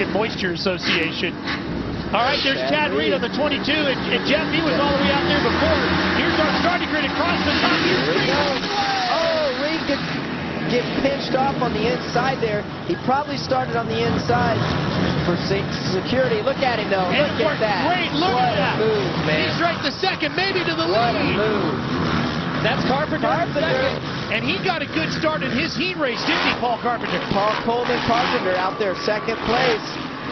American Moisture Association. All right, there's Chad Reed on the 22, and Jeff, he was all the way out there before. Here's our starting grid across the top. Here we go. Oh, Reed could get pinched off on the inside there. He probably started on the inside for security. Look at him, though. And Look at that. Great, look what at that. a move, man. He's right to second, maybe to the What lead. a move. That's Carpenter. Carpenter. And he got a good start in his heat race, didn't he, Paul Carpenter? Paul Coleman Carpenter out there, second place.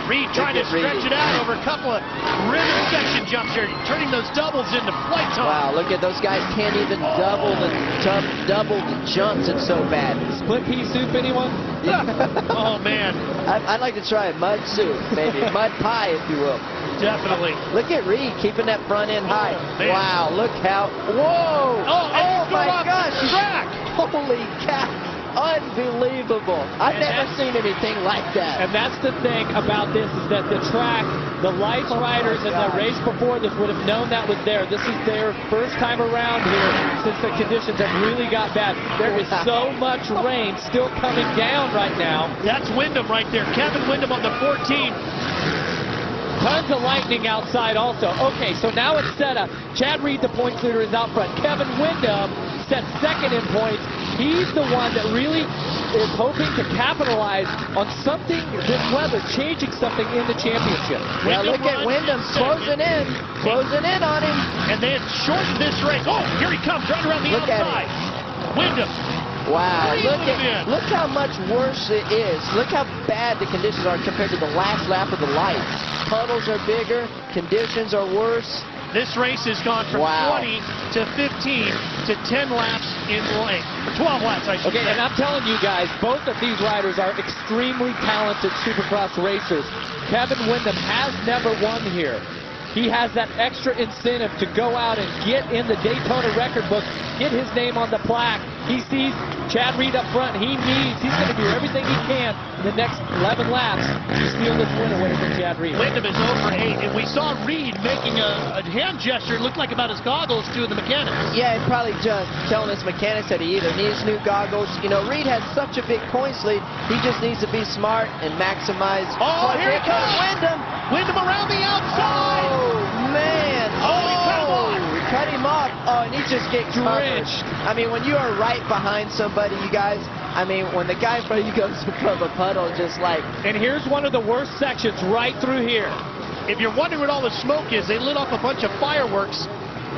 Reed trying to stretch it out over a couple of rhythm section jumps here, turning those doubles into flight time. Wow, look at those guys can't even double the jumps. It's so bad. Split pea soup, anyone? Yeah. Oh, man. I'd like to try a mud soup, maybe. Mud pie, if you will. Definitely. Look at Reed keeping that front end high. Man. Wow, look how. Whoa! Oh my gosh! Track. Holy cow! Unbelievable. I've never seen anything like that. And that's the thing about this is that the track, the lights riders in the race before this would have known that was there. This is their first time around here since the conditions have really got bad. There is so much rain still coming down right now. That's Wyndham right there. Kevin Wyndham on the 14. Tons of lightning outside also. Okay, so now it's set up. Chad Reed, the points leader, is out front. Kevin Wyndham set second in points. He's the one that really is hoping to capitalize on something, this weather, changing something in the championship. Well, look at Wyndham closing in on him. And they had shortened this race. Oh, here he comes, right around the outside. Wyndham. Wow, look how much worse it is. Look how bad the conditions are compared to the last lap of the lights. Puddles are bigger, conditions are worse. This race has gone from 20 to 15 to 10 laps in length. Or 12 laps, I should say. And I'm telling you guys, both of these riders are extremely talented Supercross racers. Kevin Wyndham has never won here. He has that extra incentive to go out and get in the Daytona record book, get his name on the plaque. He sees Chad Reed up front. He's going to do everything he can in the next 11 laps to steal this win away from Chad Reed. Wyndham is over 8, and we saw Reed making a hand gesture. It looked like about his goggles to the mechanics. Yeah, and probably just telling his mechanics that he either needs new goggles. You know, Reed has such a big points lead. He just needs to be smart and maximize. Oh, here he comes. Wyndham. Wyndham around the outside. Oh, man. He cut him off. Oh, and he just gets drenched. I mean, when you are right behind somebody, you guys, I mean, when the guy in front of you goes from a puddle, just like. And here's one of the worst sections right through here. If you're wondering what all the smoke is, they lit off a bunch of fireworks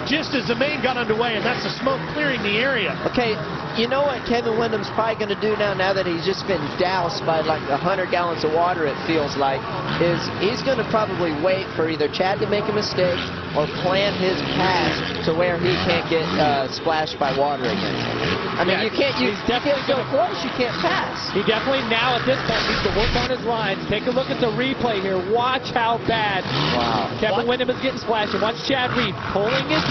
just as the main got underway, and that's the smoke clearing the area. Okay, you know what Kevin Wyndham's probably going to do now that he's just been doused by like 100 gallons of water, it feels like, is he's going to probably wait for either Chad to make a mistake or plant his pass to where he can't get splashed by water again. I mean, you can't go close, you can't pass. He definitely now at this point needs to work on his lines. Take a look at the replay here. Watch how bad Kevin Wyndham is getting splashed. And watch Chad Reed pulling his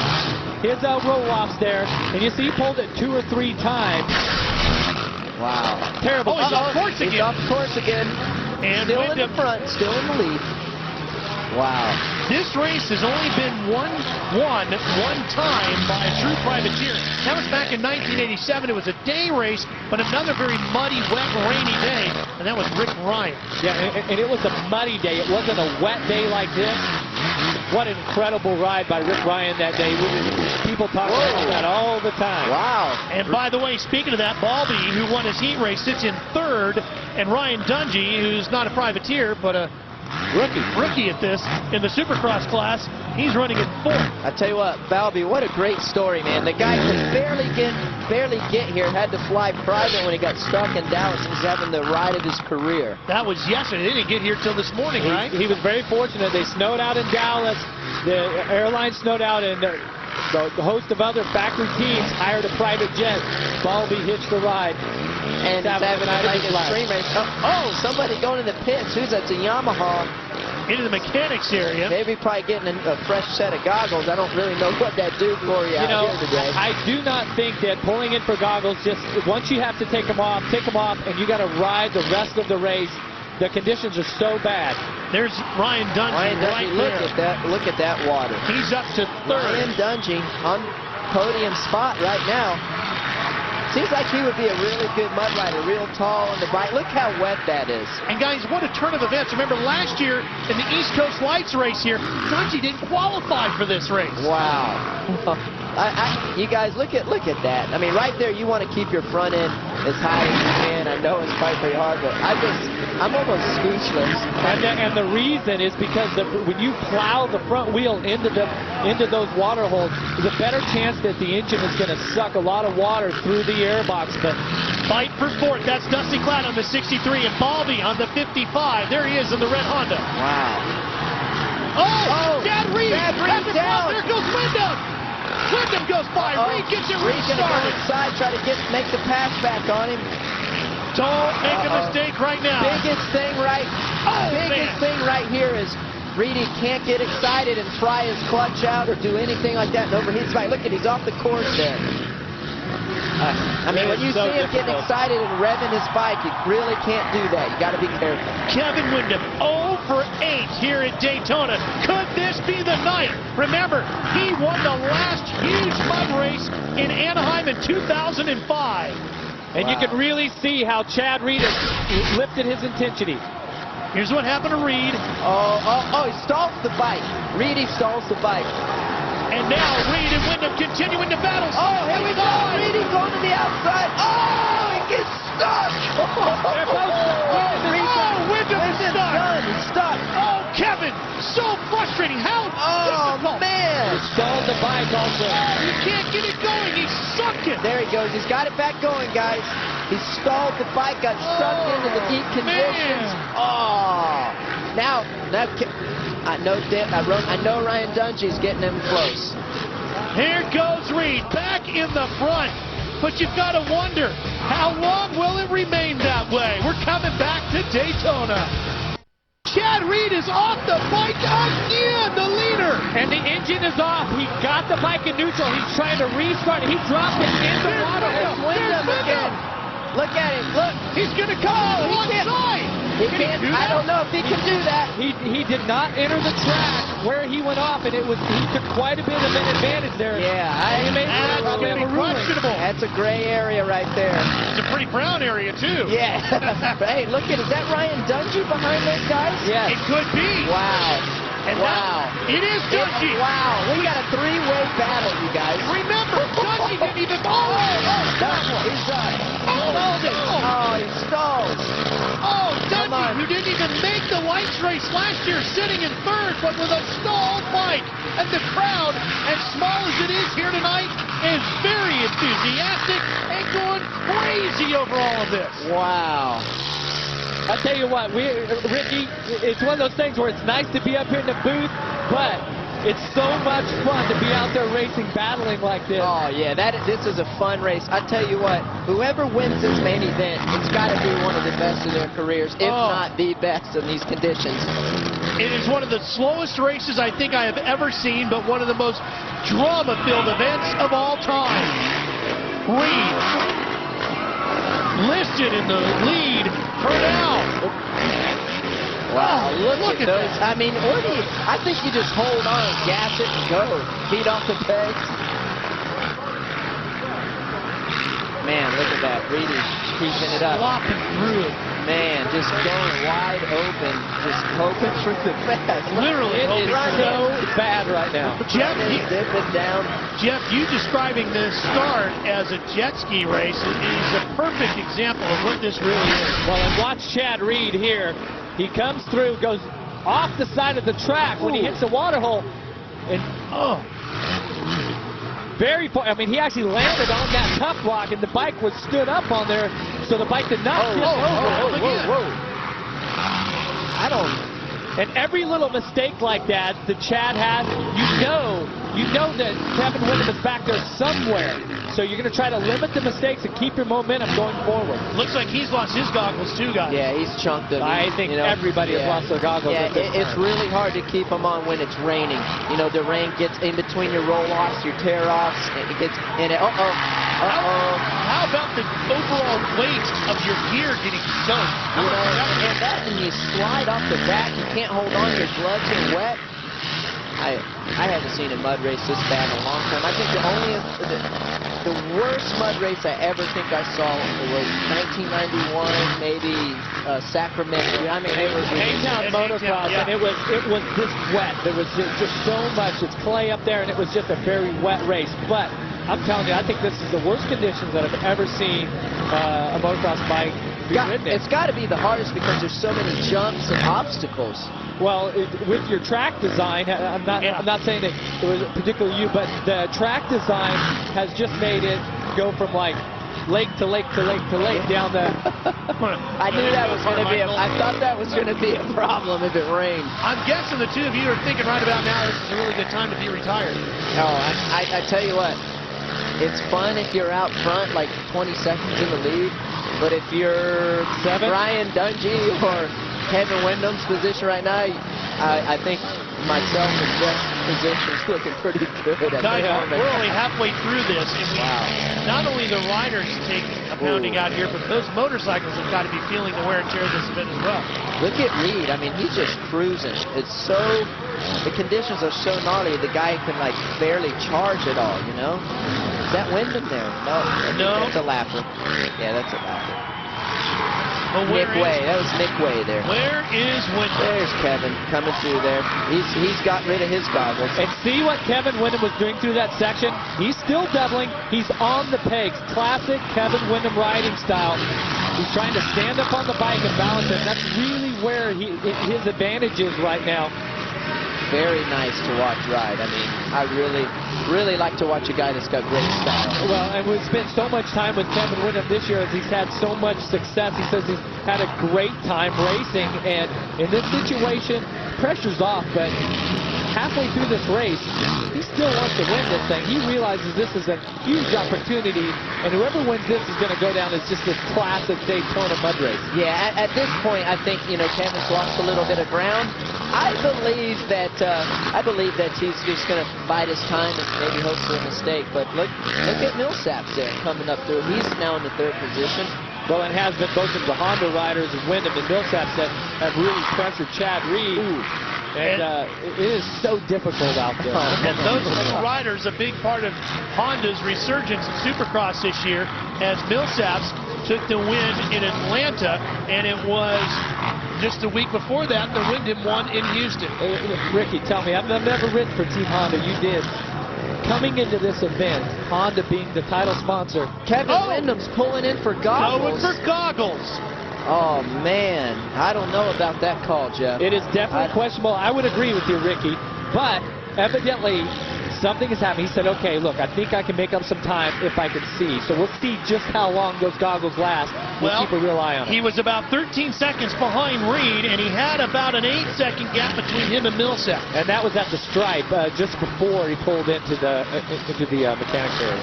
roll-offs there. And you see he pulled it 2 or 3 times. Wow. Terrible. He's off course again. He's off course again. And still in the front, still in the lead. Wow. This race has only been won one time by a true privateer. That was back in 1987. It was a day race, but another very muddy, wet, rainy day, and that was Rick Ryan. Yeah, and it was a muddy day. It wasn't a wet day like this. What an incredible ride by Rick Ryan that day. People talk about that all the time. Wow. And by the way, speaking of that, Balby, who won his heat race, sits in 3rd, and Ryan Dungey, who's not a privateer, but a rookie at this in the Supercross class, he's running in 4th. I tell you what, Balby, what a great story, man. The guy could barely get here, had to fly private when he got stuck in Dallas. He's having the ride of his career. That was yesterday. They didn't get here till this morning, right? He was very fortunate. They snowed out in Dallas. The airline snowed out, and the host of other factory teams hired a private jet. Balby hitched the ride. And he's having like a stream race. Oh, somebody going in the pits. Who's that? It's a Yamaha. Into the mechanics area. Maybe probably getting a fresh set of goggles. I don't really know what that do for you, out here today. I do not think that pulling in for goggles, just once you have to take them off, and you got to ride the rest of the race. The conditions are so bad. There's Ryan Dungey right there. Look at that water. He's up to 3rd. Ryan Dungey on podium spot right now. Seems like he would be a really good mud rider, real tall on the bike. Look how wet that is. And guys, what a turn of events. Remember last year in the East Coast Lights race here, Dungey didn't qualify for this race. Wow. You guys, look at that. I mean, right there, you want to keep your front end as high as you can. I know it's probably pretty hard, but I'm almost speechless. And the reason is because when you plow the front wheel into those water holes, there's a better chance that the engine is going to suck a lot of water through the airbox. But fight for fourth. That's Dusty Klatt on the 63 and Balby on the 55. There he is in the red Honda. Wow. Oh, Chad Reed down. There goes Wyndham. Wyndham goes by. Reed gets it Reed's going to go restarted. inside, try to make the pass back on him. Don't make a mistake right now. Biggest thing right here is Reedy can't get excited and fry his clutch out or do anything like that and overheat his bike. Look at, he's off the course there. I mean, when you see him getting excited and revving his bike, you really can't do that. You got to be careful. Kevin Wyndham 0 for 8 here at Daytona. Could this be the night? Remember, he won the last huge mud race in Anaheim in 2005. And you can really see how Chad Reed has lifted his intensity. Here's what happened to Reed. Oh, he stalls the bike. Reedy stalls the bike. And now Reed and Wyndham continuing to battle. Oh, here we go. Reedy going to the outside. Oh, he gets stuck. There goes Wyndham is stuck. Done. He's stuck. Oh, Kevin, so frustrating. How difficult. Man. He stalled the bike also. You can't get it going. He's sucking. There he goes. He's got it back going, guys. He stalled the bike, got sucked into the deep conditions. Man. Oh. Now, I know Ryan Dungey's getting him close. Here goes Reed back in the front. But you've got to wonder, how long will it remain that way? We're coming back to Daytona. Chad Reed is off the bike again, the leader. And the engine is off. He got the bike in neutral. He's trying to restart it. He dropped it in the water. There's Wyndham again. Look at him. Look. He's going to come on one side. He can't. I don't know if he can do that. He did not enter the track where he went off, and he took quite a bit of an advantage there. Yeah, that's going to be questionable. That's a gray area right there. It's a pretty brown area, too. Yeah. Hey, look at it. Is that Ryan Dungey behind those guys? Yes. It could be. Wow. And wow. It is Dungey. Wow. We got a three-way battle, you guys. Remember, Dungey didn't even... He's done. He stalled. Oh, Dungey, who didn't even make the lights race last year, sitting in third, but with a stalled bike. And the crowd, as small as it is here tonight, is very enthusiastic and going crazy over all of this. Wow. I'll tell you what, Ricky, it's one of those things where it's nice to be up here in the booth, but it's so much fun to be out there racing, battling like this. Oh, yeah, this is a fun race. I tell you what, whoever wins this main event, it's got to be one of the best of their careers, if not the best in these conditions. It is one of the slowest races I think I have ever seen, but one of the most drama-filled events of all time. Reed listed in the lead for now. Wow, look at those. I mean, I think you just hold on, gas it, and go. Feet off the pegs. Man, look at that. Reedy's keeping it up. Flopping through it. Man, just going wide open, just hoping for the best. Literally, it is so bad right now. Jeff, dipping down. Jeff, you describing this start as a jet ski race is a perfect example of what this really is. Well, and watch Chad Reed here. He comes through, goes off the side of the track when he hits the water hole. And, very far. I mean, he actually landed on that tough rock, and the bike was stood up on there, so the bike did not tip over. I don't. And every little mistake like that Chad has, you know that Kevin Wyndham is back there somewhere. So you're going to try to limit the mistakes and keep your momentum going forward. Looks like he's lost his goggles too, guys. Yeah, he's chunked them. I think everybody has lost their goggles. Yeah, it's really hard to keep them on when it's raining. You know, the rain gets in between your roll-offs, your tear-offs. It gets in it. How about the overall weight of your gear getting soaked? You know, and that when you slide off the back, you can't hold on. Your gloves are wet. I haven't seen a mud race this bad in a long time. I think the only the worst mud race I ever think I saw was 1991, maybe Sacramento. I mean, it was Hangtown Motocross, yeah. and it was this wet. There was just so much. It's clay up there, and it was just a very wet race. But I'm telling you, I think this is the worst conditions that I've ever seen a motocross bike be ridden in. It's got to be the hardest because there's so many jumps and obstacles. Well, with your track design, I'm not saying that it was particularly you, but the track design has just made it go from like lake to lake to lake to lake down the. I knew that was going to be. I thought that was going to be a problem if it rained. I'm guessing the two of you are thinking right about now this is a really good time to be retired. Oh, I tell you what, it's fun if you're out front like 20 seconds in the lead, but if you're Brian Dungey or Kevin Windham's position right now, I think myself and Jeff's position is looking pretty good at the moment. We're only halfway through this, and not only the riders take a pounding out here, but those motorcycles have got to be feeling the wear and tear of this event as well. Look at Reed. I mean, he's just cruising. The conditions are so gnarly, the guy can like barely charge at all, you know? Is that Windham there? No. That's a lapper. Yeah, that's a lapper. Nick Way. That was Nick Way there. Where is Windham? There's Kevin coming through there. He's got rid of his goggles. And see what Kevin Windham was doing through that section? He's still doubling. He's on the pegs. Classic Kevin Windham riding style. He's trying to stand up on the bike and balance it. That's really where his advantage is right now. Very nice to watch ride. I mean, I really like to watch a guy that's got great style. Well, and we've spent so much time with Kevin Windham this year as he's had so much success. He says he's had a great time racing, and in this situation, pressure's off, but halfway through this race, he still wants to win this thing. He realizes this is a huge opportunity, and whoever wins this is going to go down as just this classic Daytona mud race. Yeah, at this point, I think, you know, Kevin's lost a little bit of ground. I believe that he's just going to bide his time and maybe hope for a mistake. But look at Millsaps there coming up through. He's now in the third position. Well, it has been both of the Honda riders and Windham and Millsaps that have really pressured Chad Reed. And it is so difficult out there. And those two riders, a big part of Honda's resurgence in Supercross this year, as Millsaps took the win in Atlanta, and it was just a week before that, the Windham won in Houston. Ricky, tell me, I've never ridden for Team Honda. You did. Coming into this event, Honda being the title sponsor. Kevin Windham's pulling in for goggles. Going for goggles. Oh, man. I don't know about that call, Jeff. It is definitely questionable. I would agree with you, Ricky. But evidently, something has happened. He said, okay, look, I think I can make up some time if I can see. So we'll see just how long those goggles last. We'll keep a real eye on it. He was about 13 seconds behind Reed, and he had about an 8-second gap between him and Millsap. And that was at the stripe just before he pulled into the mechanics area.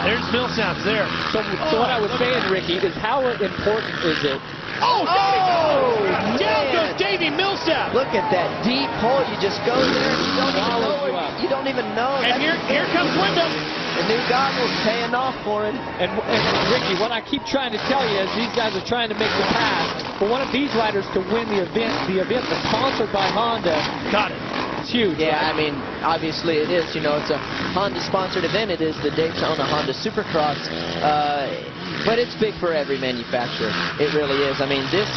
There's Millsap there. So what I was saying, Ricky, is how important is it? Down goes Davey Millsap. Look at that deep hole. You just go there and you don't even know. And here comes Windham. The new goggles paying off for him. And Ricky, what I keep trying to tell you is these guys are trying to make the pass for one of these riders to win the event that's sponsored by Honda. Got it. It's huge. Yeah, I mean, obviously it is. You know, it's a Honda-sponsored event. It is the Daytona Honda Supercross. But it's big for every manufacturer. It really is. I mean, this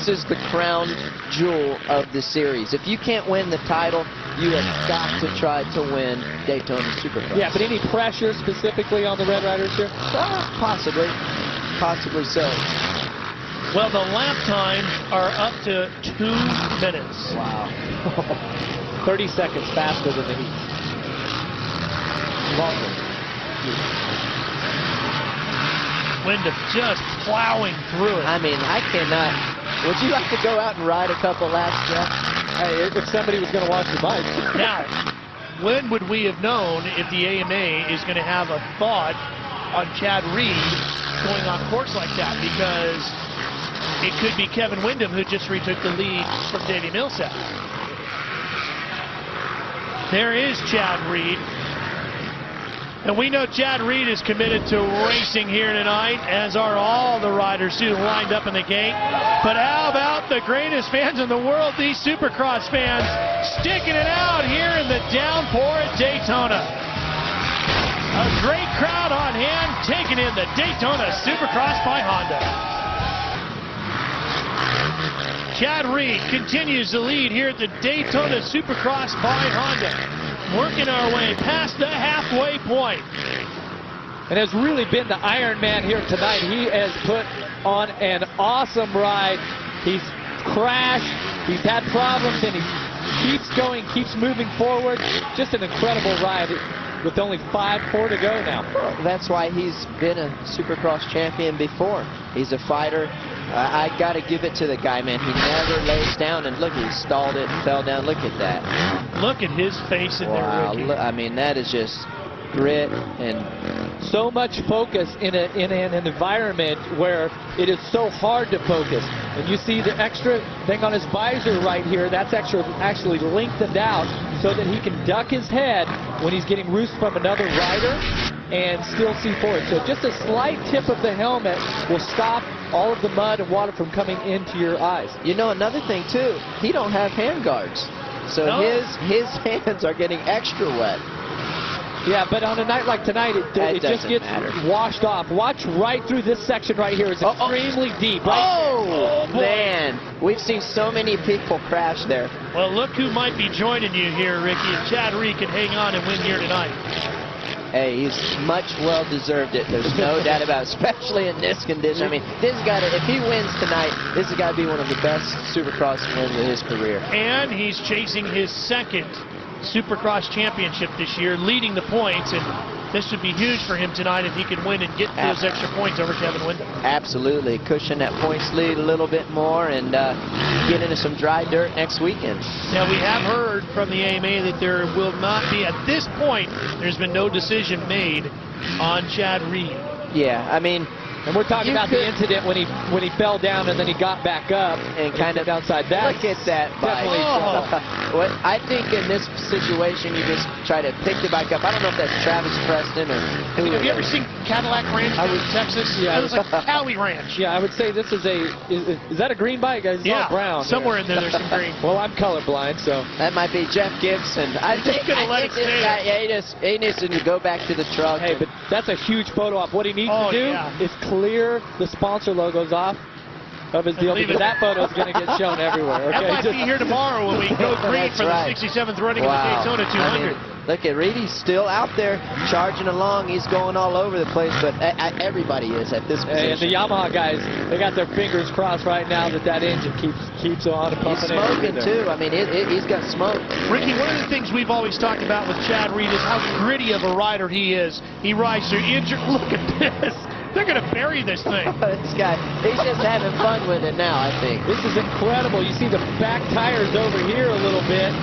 is the crown jewel of the series. If you can't win the title, you have got to try to win Daytona Supercross. Yeah, but any pressure specifically on the Red Riders here? Possibly so. Well, the lap times are up to 2 minutes. Wow. 30 seconds faster than the heat. Longer. Windham just plowing through it. I mean, I cannot. Would you like to go out and ride a couple laps, Jeff? Hey, if somebody was going to watch the bike. Now, when would we have known if the AMA is going to have a thought on Chad Reed going on course like that? Because it could be Kevin Windham who just retook the lead from Davey Millsap. There is Chad Reed. And we know Chad Reed is committed to racing here tonight, as are all the riders who lined up in the gate. But how about the greatest fans in the world, these Supercross fans, sticking it out here in the downpour at Daytona. A great crowd on hand, taking in the Daytona Supercross by Honda. Chad Reed continues the lead here at the Daytona Supercross by Honda. Working our way past the halfway point. And has really been the Iron Man here tonight. He has put on an awesome ride. He's crashed, he's had problems, and he keeps going, keeps moving forward. Just an incredible ride with only 5-4 to go now. That's why he's been a Supercross champion before. He's a fighter. I got to give it to the guy, man. He never lays down, and look, he stalled it and fell down. Look at that. Look at his face in there, Ricky. I mean, that is just grit and so much focus in an environment where it is so hard to focus. And you see the extra thing on his visor right here, that's actually lengthened out so that he can duck his head when he's getting roost from another rider and still see forward. So just a slight tip of the helmet will stop all of the mud and water from coming into your eyes. You know, another thing too, he don't have hand guards. So no. his hands are getting extra wet. Yeah, but on a night like tonight, it just gets washed off. Watch right through this section right here. It's extremely deep. Right? Oh, man. We've seen so many people crash there. Well, look who might be joining you here, Ricky. If Chad Reed can hang on and win here tonight. Hey, he's much well deserved it. There's no doubt about it, especially in this condition. I mean, this guy, if he wins tonight, this has got to be one of the best Supercross wins of his career. And he's chasing his second Supercross championship this year, leading the points, and this would be huge for him tonight if he could win and get those extra points over Kevin Windham. Absolutely. Cushion that points lead a little bit more and get into some dry dirt next weekend. Now, we have heard from the AMA that there will not be, at this point, there's been no decision made on Chad Reed. Yeah, I mean, and we're talking about the incident when he fell down and then he got back up and kind of outside that. Look at that bike. What I think in this situation, you just try to pick the bike up. I don't know if that's Travis Preston or who. Have you ever seen Cadillac Ranch in Texas? Yeah, it was like Cali Ranch. Yeah, I would say this is is that a green bike? It's not brown. Somewhere in there there's some green. Well, I'm colorblind, so. That might be Jeff Gibson. I think this guy, he needs to go back to the truck. Hey, but that's a huge photo op. What he needs to do is clear the sponsor logos off of his deal, because that photo is going to get shown everywhere. Okay? That might be here tomorrow when we go green for the 67th running of the Daytona 200. I mean, look at Reed, he's still out there charging along. He's going all over the place, but everybody is at this position. And the Yamaha guys, they got their fingers crossed right now that engine keeps on and pumping. He's smoking too. I mean, he's got smoke. Ricky, one of the things we've always talked about with Chad Reed is how gritty of a rider he is. He rides through injured. Look at this. They're going to bury this thing. This guy, he's just having fun with it now, I think. This is incredible. You see the back tires over here a little bit.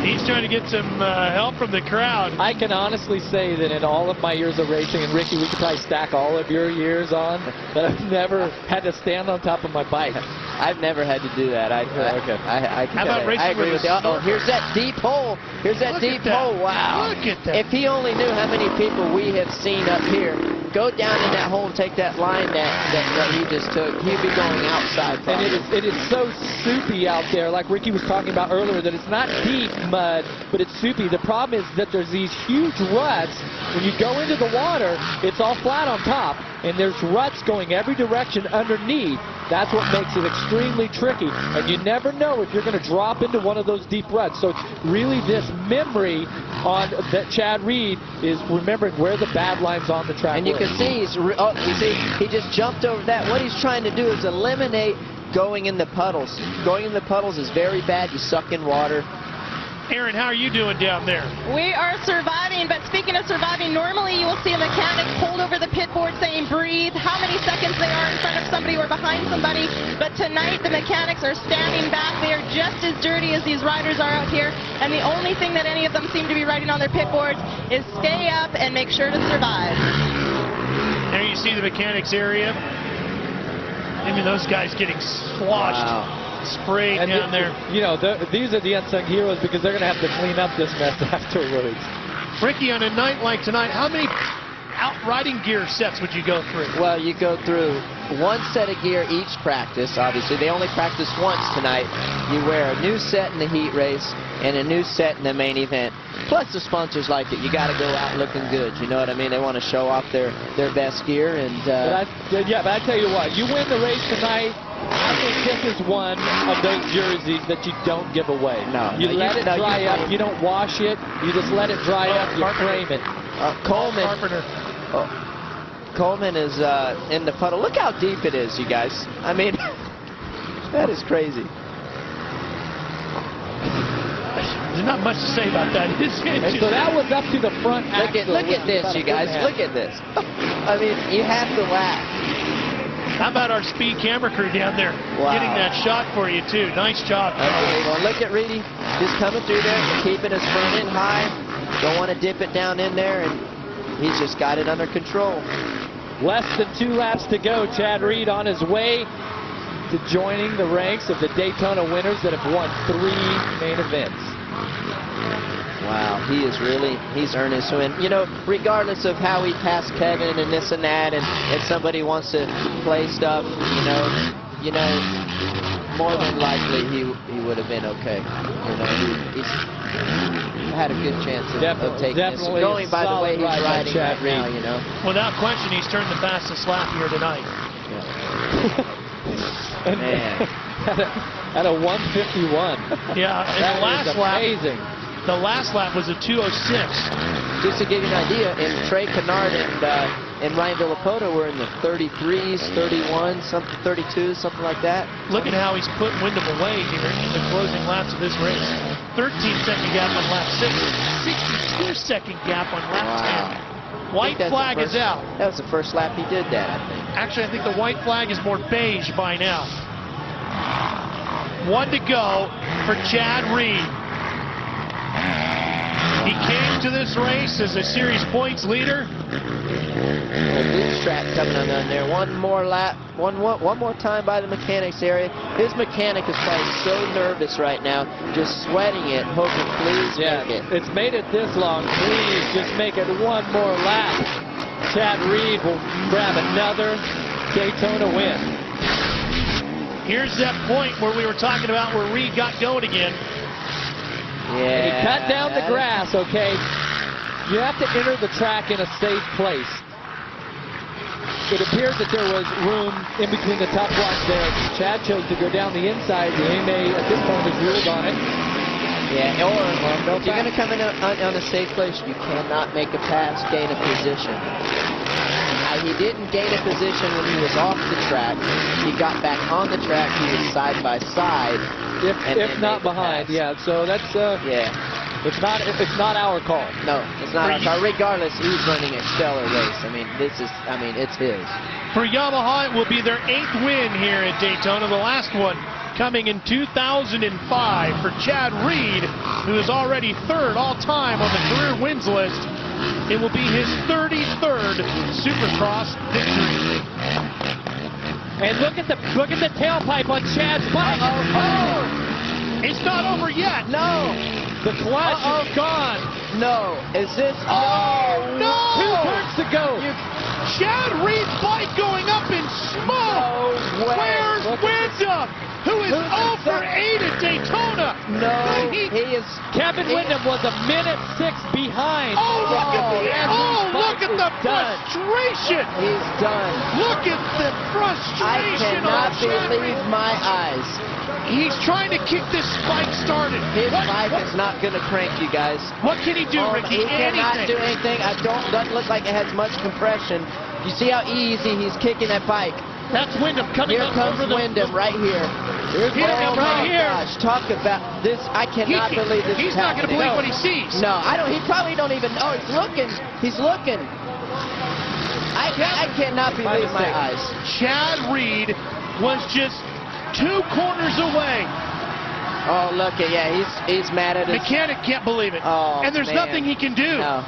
He's trying to get some help from the crowd. I can honestly say that in all of my years of racing, and Ricky, we could probably stack all of your years on, that I've never had to stand on top of my bike. I've never had to do that. Okay. I agree with you. Uh-oh, here's that deep hole. Here's that deep hole. Wow. Look at that. If he only knew how many people we have seen up here go down in that hole and take that line that he just took, he'd be going outside. And it is so soupy out there, like Ricky was talking about earlier, that it's not deep mud, but it's soupy. The problem is that there's these huge ruts. When you go into the water, it's all flat on top, and there's ruts going every direction underneath. That's what makes it extremely tricky, and you never know if you're going to drop into one of those deep ruts. So it's really this memory on that Chad Reed is remembering where the bad lines on the track and you can see he just jumped over that. What he's trying to do is eliminate going in the puddles. Going in the puddles is very bad. You suck in water. Aaron, how are you doing down there? We are surviving, but speaking of surviving, normally you will see a mechanic pulled over the pit board saying breathe, how many seconds they are in front of somebody or behind somebody, but tonight the mechanics are standing back. They are just as dirty as these riders are out here, and the only thing that any of them seem to be writing on their pit boards is stay up and make sure to survive. There you see the mechanics area. Maybe those guys getting sloshed. Wow. Sprayed and down there. You know, these are the unsung heroes because they're going to have to clean up this mess afterwards. Ricky, on a night like tonight, how riding gear sets would you go through? Well, you go through one set of gear each practice, obviously. They only practice once tonight. You wear a new set in the heat race and a new set in the main event. Plus, the sponsors like it. You got to go out looking good. You know what I mean? They want to show off their best gear. And but I tell you what, you win the race tonight, I think this is one of those jerseys that you don't give away. No. You let it dry up. You don't wash it. You just let it dry up. You frame it. Coleman is in the puddle. Look how deep it is, you guys. I mean, that is crazy. There's not much to say about that. And so that was up to the front axle. Look at this, you guys. Look at this. I mean, you have to laugh. How about our speed camera crew down there getting that shot for you, too? Nice job. Well, look at Reedy just coming through there, keeping his front end high. Don't want to dip it down in there, and he's just got it under control. Less than 2 laps to go. Chad Reed on his way to joining the ranks of the Daytona winners that have won 3 main events. Wow, he's earned his win. You know, regardless of how he passed Kevin and this and that, and if somebody wants to play stuff, you know, more than likely he would have been okay. You know, he's had a good chance of taking this. Going by the way he's riding right now, you know. Without question, he's turned the fastest lap here tonight. Yeah. Man. At a 151. Yeah, and the last lap. Amazing. The last lap was a 2:06. Just to give you an idea, and Trey Kennard and Ryan Villapoto were in the 33s, 31, 32, something like that. Look at how he's putting Wyndham away here in the closing laps of this race. 13-second gap on lap 6, 62-second gap on lap 10. White flag is out. That was the first lap he did that, I think. Actually, I think the white flag is more beige by now. 1 to go for Chad Reed. He came to this race as a series points leader. The blue strap coming on there. One more lap, one more time by the mechanics area. His mechanic is probably so nervous right now, just sweating it, hoping please make it. It's made it this long. Please just make it one more lap. Chad Reed will grab another Daytona win. Here's that point where we were talking about where Reed got going again. Yeah. And he cut down the grass, okay? You have to enter the track in a safe place. It appears that there was room in between the top blocks there. Chad chose to go down the inside. The AMA at this point has ruled on it. Yeah, or if you're going to come in on a safe place, you cannot make a pass, gain a position. Now, he didn't gain a position when he was off the track. He got back on the track. He was side by side. If not behind, so that's it's not our call. No, it's not our call. Regardless, he's running a stellar race. It's his. For Yamaha, it will be their 8th win here at Daytona. The last one coming in 2005 for Chad Reed, who is already 3rd all-time on the career wins list. It will be his 33rd Supercross victory. And look at the tailpipe on Chad's bike. It's not over yet. No. The clutch is gone. No. Is this? No. 2 turns to go. Chad Reed's bike going up in smoke. No way. Where's Wyndham, who is 0 for 8 at Daytona? No. He is. Kevin Wyndham was a minute 6 behind. Look at the frustration. He's done. Look at the frustration. I cannot believe my eyes. He's trying to kick this bike started. His bike is not going to crank, you guys. What can he do, Ricky? He cannot do anything. Doesn't look like it has much compression. You see how easy he's kicking that bike. That's Wyndham coming here up comes over Wyndham right here. Here's Wyndham right here. Gosh, talk about this. I cannot believe this is happening. He's not going to believe what he sees. No, I don't. He probably don't even know. He's looking. He's looking. I cannot believe my eyes. Chad Reed was just 2 corners away. Oh, look at he's mad at us. Mechanic can't believe it. Oh, and there's nothing he can do. No.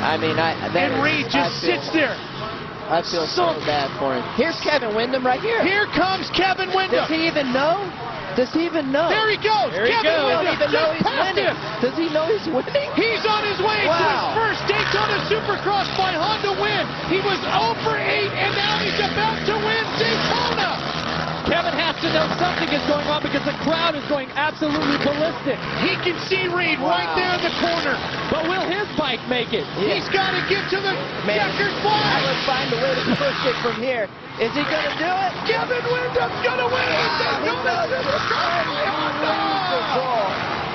And Reed just sits there. I feel so bad for him. Here's Kevin Wyndham right here. Here comes Kevin Wyndham. Does he even know? Does he even know? There he goes. There he Kevin goes. Windham Does he even know just he's passed winning? him. Does he know he's winning? He's on his way to his Wow. first Daytona Supercross by Honda win. He was 0 for 8, and now he's about to win Daytona. Kevin has to know something is going on because the crowd is going absolutely ballistic. He can see Reed right there in the corner. But will his bike make it? Yeah. He's got to get to the Man, checkered I flag. would find a way to push it from here. Is he going to do it? Kevin Windham's going to win it. He Daytona does it. Supercross by Honda.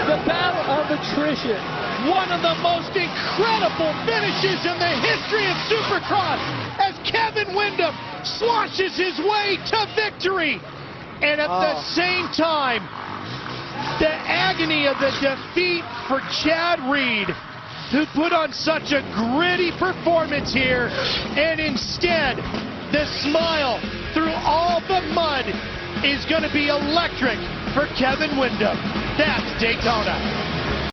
The battle of attrition. One of the most incredible finishes in the history of Supercross as Kevin Windham sloshes his way to victory. And at the same time, the agony of the defeat for Chad Reed, who put on such a gritty performance here, and instead, the smile through all the mud is going to be electric for Kevin Windham. That's Daytona.